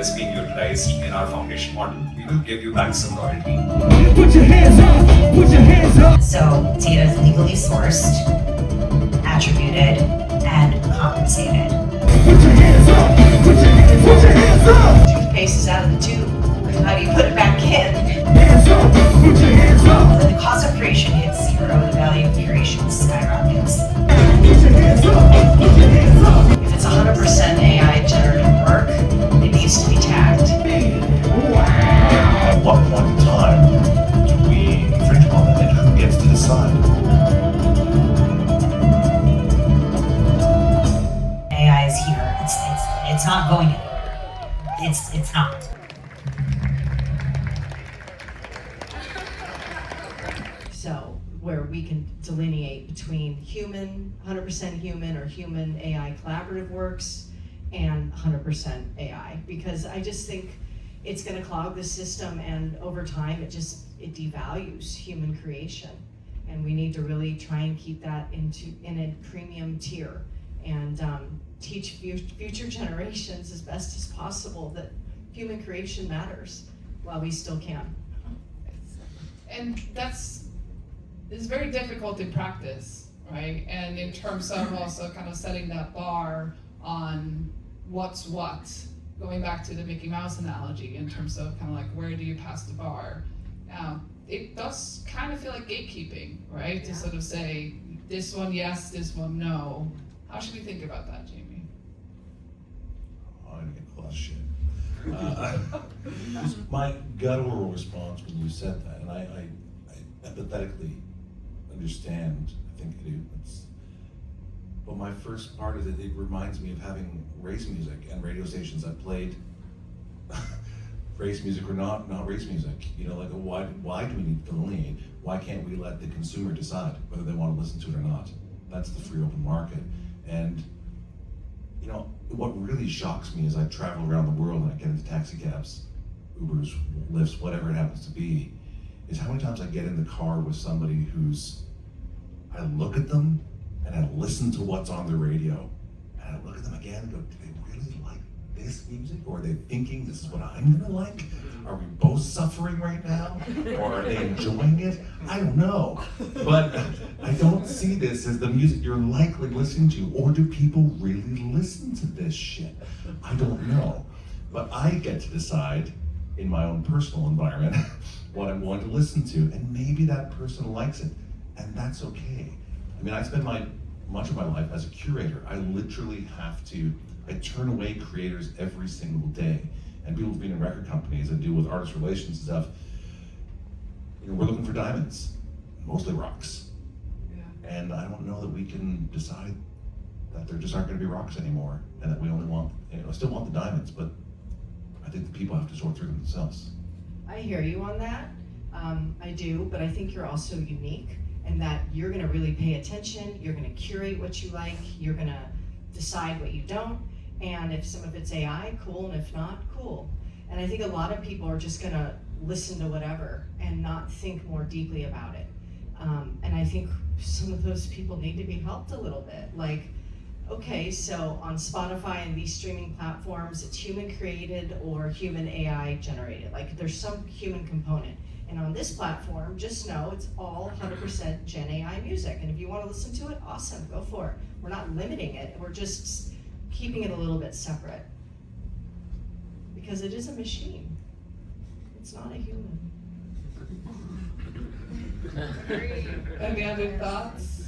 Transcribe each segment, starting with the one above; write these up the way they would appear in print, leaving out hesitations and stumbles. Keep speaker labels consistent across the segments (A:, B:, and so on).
A: is being utilized in our foundation model, we will give you back some royalty.
B: Put your hands up! Put your hands up!
C: So data is legally sourced, attributed, and compensated.
B: Put your hands up! Put your hands up!
C: Toothpaste is out of the tube. How do you put it back in?
B: Hands up! Put your hands up!
C: When the cost of creation hits zero, the value of curation skyrockets.
B: Put your hands up! Put your hands up!
C: If it's 100% AI generative work, it needs to be tagged.
D: At what point in time do we infringe upon that, and who gets to decide?
C: AI is here. It's not going anywhere. It's not. So where we can delineate between human, 100% human or human AI collaborative works and 100% AI, because I just think it's going to clog the system, and over time it devalues human creation, and we need to really try and keep that in a premium tier and teach future generations as best as possible that human creation matters while we still can.
E: And it's very difficult in practice, right? And in terms of also kind of setting that bar on what's what, going back to the Mickey Mouse analogy in terms of kind of like where do you pass the bar? It does kind of feel like gatekeeping, right?
C: Yeah.
E: To sort of say this one yes, this one no. How should we think about that, Jamie?
D: Oh, I get a lot of shit. My guttural response when you said that, and I empathetically understand, I think it's, but my first part is that it reminds me of having race music and radio stations that played race music or not race music. You know, like why do we need to delineate? Why can't we let the consumer decide whether they want to listen to it or not? That's the free open market. And you know, what really shocks me is I travel around the world and I get into taxi cabs, Ubers, Lyfts, whatever it happens to be, is how many times I get in the car with somebody I look at them and I listen to what's on the radio, and I look at them again and go, do they really like this music? Or are they thinking this is what I'm gonna like? Are we both suffering right now? Or are they enjoying it? I don't know. But I don't see this as the music you're likely listening to. Or do people really listen to this shit? I don't know. But I get to decide in my own personal environment what I'm going to listen to. And maybe that person likes it, and that's okay. I mean, I spend much of my life as a curator. I literally I turn away creators every single day. And people who've been in record companies and deal with artist relations and stuff, you know, we're looking for diamonds, mostly rocks.
E: Yeah.
D: And I don't know that we can decide that there just aren't gonna be rocks anymore, and that we only want, I still want the diamonds, but I think the people have to sort through them themselves.
C: I hear you on that. I do, but I think you're also unique in that you're gonna really pay attention, you're gonna curate what you like, you're gonna decide what you don't, and if some of it's AI, cool, and if not, cool. And I think a lot of people are just gonna listen to whatever and not think more deeply about it. And I think some of those people need to be helped a little bit. Like, okay, so on Spotify and these streaming platforms, it's human created or human AI generated. Like there's some human component. And on this platform, just know it's all 100% Gen AI music. And if you want to listen to it, awesome, go for it. We're not limiting it, we're just keeping it a little bit separate. Because it is a machine. It's not a human.
E: Any other thoughts?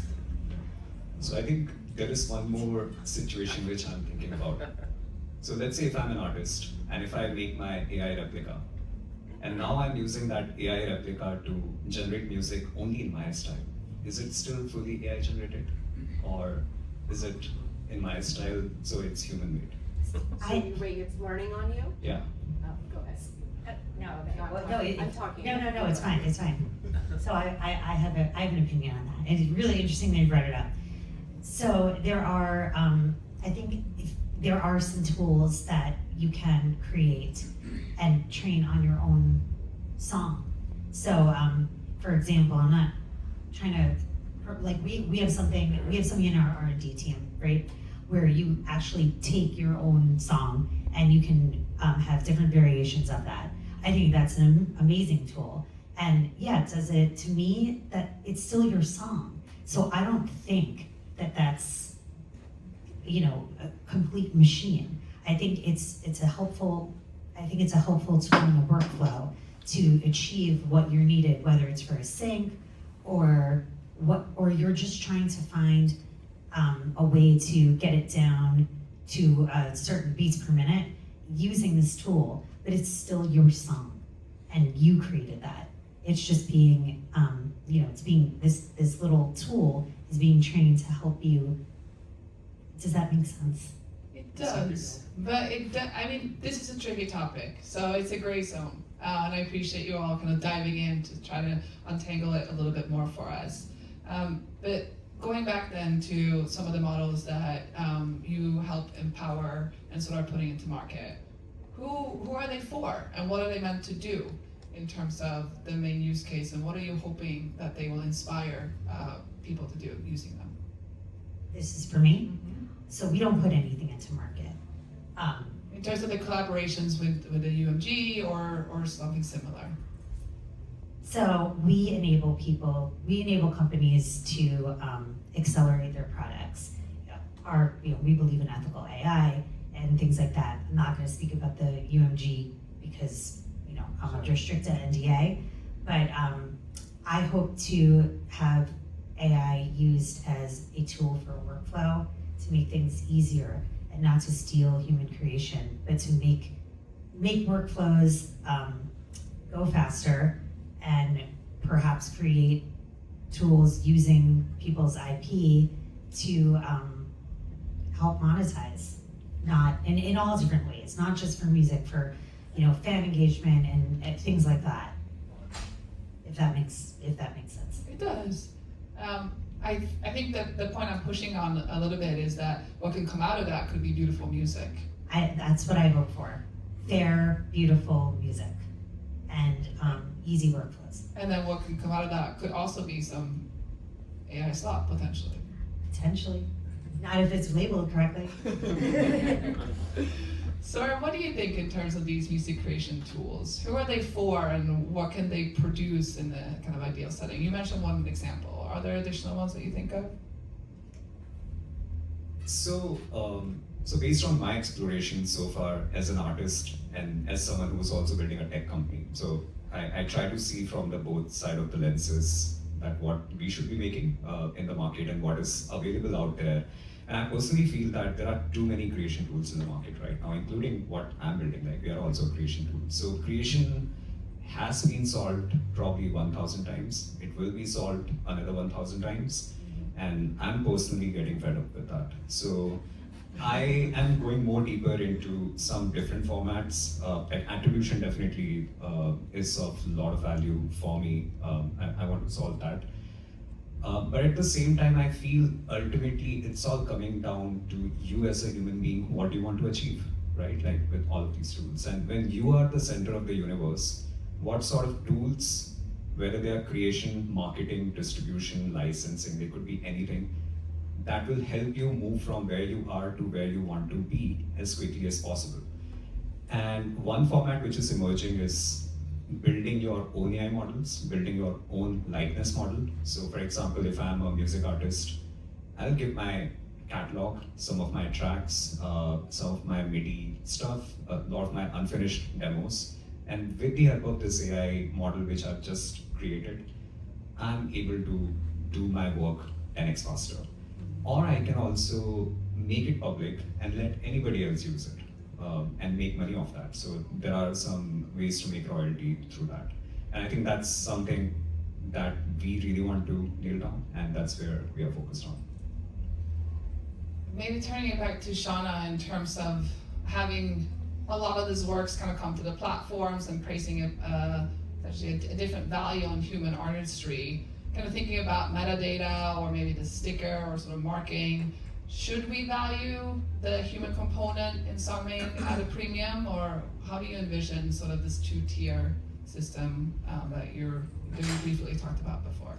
A: So I think there is one more situation which I'm thinking about. So let's say if I'm an artist and if I make my AI replica, and now I'm using that AI replica to generate music only in my style. Is it still fully AI generated? Or is it in my style, so it's human made?
F: Wait, it's learning on you?
A: Yeah.
F: Oh, go ahead.
C: I'm
F: talking.
C: No, it's fine. So I have an opinion on that. It's really interesting that you brought it up. So there are, I think there are some tools that you can create and train on your own song. So, for example, I'm not trying to, like we have something in our R&D team, right? Where you actually take your own song
G: and you can have different variations of that. I think that's an amazing tool. And yeah, does it, to me, that it's still your song. So I don't think that that's, you know, a complete machine. I think it's a helpful tool in the workflow to achieve what you're needed, whether it's for a sync or you're just trying to find a way to get it down to certain beats per minute using this tool, but it's still your song and you created that. It's just being, this little tool is being trained to help you. Does that make sense?
E: It does, but I mean, this is a tricky topic, so it's a gray zone. And I appreciate you all kind of diving in to try to untangle it a little bit more for us. But going back then to some of the models that you help empower and sort of putting into market, who are they for and what are they meant to do in terms of the main use case, and what are you hoping that they will inspire people to do using them?
G: This is for me. So we don't put anything into market.
E: In terms of the collaborations with the UMG or something similar.
G: So we enable companies to accelerate their products. We believe in ethical AI and things like that. I'm not going to speak about the UMG because I'm under strict NDA, but I hope to have AI used as a tool for workflow to make things easier and not to steal human creation, but to make workflows go faster and perhaps create tools using people's IP to help monetize, not in all different ways, not just for music, for fan engagement and things like that. If that makes sense.
E: It does. I think that the point I'm pushing on a little bit is that what can come out of that could be beautiful music.
G: That's what I hope for. Fair, beautiful music, and easy workflows.
E: And then what can come out of that could also be some AI slop, potentially.
G: Potentially. Not if it's labeled correctly.
E: Sourabh, what do you think in terms of these music creation tools? Who are they for and what can they produce in the kind of ideal setting? You mentioned one example. Are there additional ones that you think of?
A: So based on my exploration so far as an artist and as someone who's also building a tech company, so I try to see from the both side of the lenses that what we should be making in the market and what is available out there. And I personally feel that there are too many creation tools in the market right now, including what I'm building. Like, we are also a creation tool. So creation has been solved probably 1,000 times. It will be solved another 1,000 times. And I'm personally getting fed up with that. So I am going more deeper into some different formats. Like attribution definitely is of a lot of value for me. I want to solve that. But at the same time, I feel ultimately it's all coming down to you as a human being. What do you want to achieve, right? Like with all of these tools. And when you are the center of the universe, what sort of tools, whether they are creation, marketing, distribution, licensing, they could be anything, that will help you move from where you are to where you want to be as quickly as possible. And one format which is emerging is building your own AI models, building your own likeness model. So for example, if I'm a music artist, I'll give my catalog, some of my tracks, some of my MIDI stuff, a lot of my unfinished demos. And with the help of this AI model, which I've just created, I'm able to do my work 10x faster. Or I can also make it public and let anybody else use it. And make money off that. So there are some ways to make royalty through that. And I think that's something that we really want to nail down, and that's where we are focused on.
E: Maybe turning it back to Shauna in terms of having a lot of these works kind of come to the platforms and placing essentially a different value on human artistry, kind of thinking about metadata or maybe the sticker or sort of marking. Should we value the human component in songwriting at a premium, or how do you envision sort of this two-tier system that you briefly talked about before?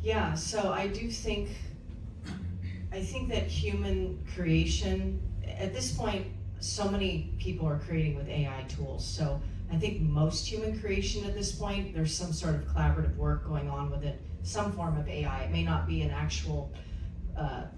C: Yeah, so I think that human creation at this point, so many people are creating with AI tools. So I think most human creation at this point, there's some sort of collaborative work going on with it, some form of AI. It may not be an actual,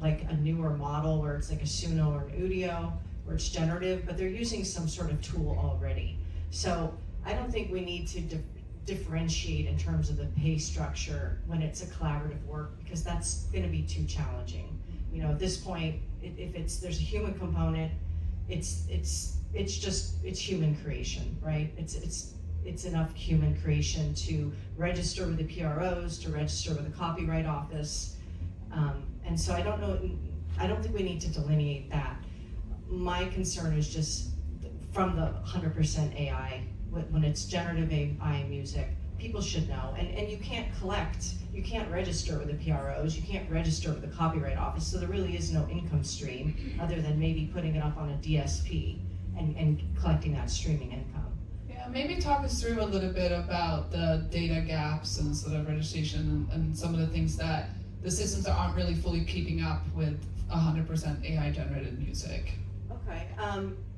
C: like a newer model where it's like a Suno or an Udio, where it's generative, but they're using some sort of tool already. So I don't think we need to differentiate in terms of the pay structure when it's a collaborative work, because that's gonna be too challenging. You know, at this point, if there's a human component, it's human creation, right? It's enough human creation to register with the PROs, to register with the Copyright Office. And so I don't think we need to delineate that. My concern is just from the 100% AI, when it's generative AI music, people should know. And you can't register with the PROs, you can't register with the Copyright Office, so there really is no income stream other than maybe putting it up on a DSP and collecting that streaming income.
E: Yeah, maybe talk us through a little bit about the data gaps and sort of registration and some of the things that the systems that aren't really fully keeping up with 100% AI generated music.
C: Okay,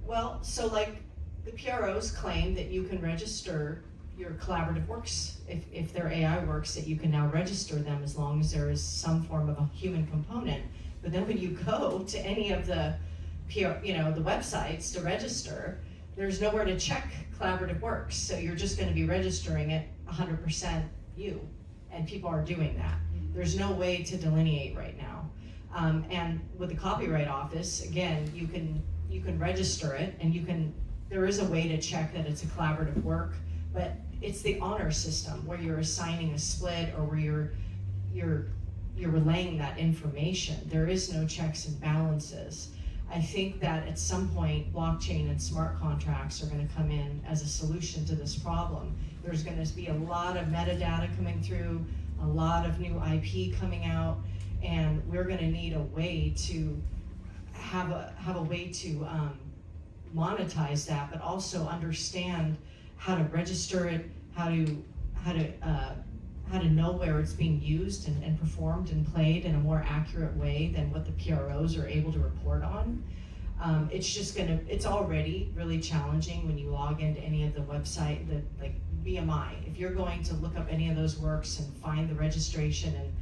C: well, so like the PROs claim that you can register your collaborative works, if they're AI works, that you can now register them as long as there is some form of a human component. But then when you go to any of the the websites to register, there's nowhere to check collaborative works. So you're just gonna be registering it 100% you, and people are doing that. There's no way to delineate right now. And with the Copyright Office, again, you can register it, and there is a way to check that it's a collaborative work, but it's the honor system where you're assigning a split or where you're relaying that information. There is no checks and balances. I think that at some point, blockchain and smart contracts are gonna come in as a solution to this problem. There's gonna be a lot of metadata coming through, a lot of new IP coming out, and we're gonna need a way to have a way to monetize that, but also understand how to register it, how to know where it's being used and performed and played in a more accurate way than what the PROs are able to report on. It's already really challenging when you log into any of the website, like BMI. If you're going to look up any of those works and find the registration and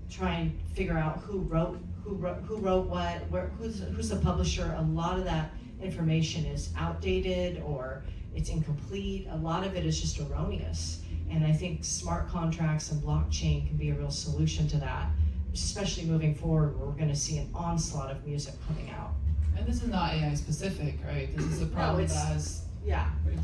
C: try and figure out who wrote what, who's the publisher, a lot of that information is outdated or it's incomplete. A lot of it is just erroneous. And I think smart contracts and blockchain can be a real solution to that, especially moving forward where we're gonna see an onslaught of music coming out.
E: And this is not AI specific, right? This is a problem that has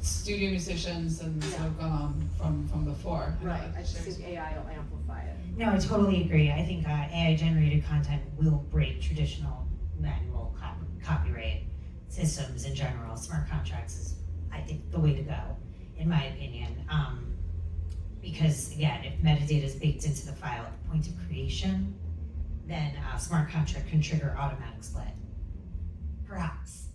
E: studio musicians and sort of gone on from before.
F: Right, I just think AI will amplify it.
G: No, I totally agree. I think AI generated content will break traditional manual copyright systems in general. Smart contracts is, I think, the way to go, in my opinion. Because again, if metadata is baked into the file at the point of creation, then a smart contract can trigger automatic split. Perhaps.